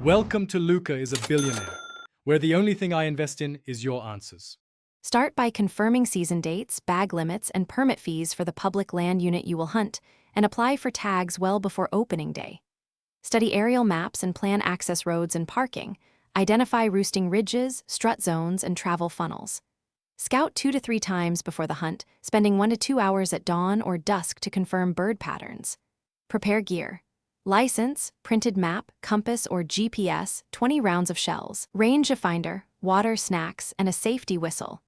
Welcome to Luca is a Billionaire, where the only thing I invest in is your answers. Start by confirming season dates, bag limits, and permit fees for the public land unit you will hunt, and apply for tags well before opening day. Study aerial maps and plan access roads and parking. Identify roosting ridges, strut zones, and travel funnels. Scout 2 to 3 times before the hunt, spending 1 to 2 hours at dawn or dusk to confirm bird patterns. Prepare gear. License, printed map, compass, or GPS, 20 rounds of shells, range finder, water, snacks, and a safety whistle.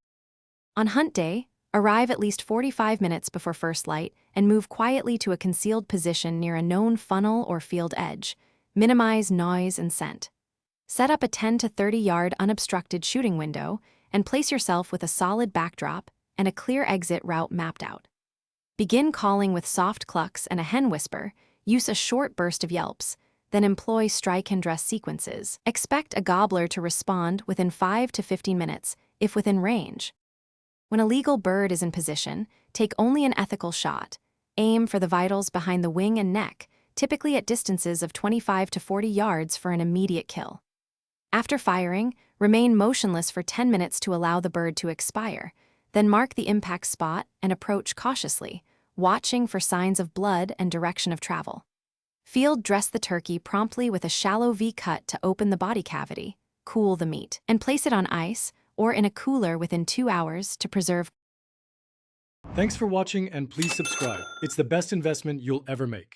On hunt day, arrive at least 45 minutes before first light and move quietly to a concealed position near a known funnel or field edge. Minimize noise and scent. Set up a 10 to 30 yard unobstructed shooting window and place yourself with a solid backdrop and a clear exit route mapped out. Begin calling with soft clucks and a hen whisper. Use a short burst of yelps, then employ strike and dress sequences. Expect a gobbler to respond within 5 to 15 minutes, if within range. When a legal bird is in position, take only an ethical shot. Aim for the vitals behind the wing and neck, typically at distances of 25 to 40 yards for an immediate kill. After firing, remain motionless for 10 minutes to allow the bird to expire, then mark the impact spot and approach cautiously, watching for signs of blood and direction of travel. Field dress the turkey promptly with a shallow V-cut to open the body cavity, cool the meat, and place it on ice or in a cooler within 2 hours to preserve. Thanks for watching and please subscribe. It's the best investment you'll ever make.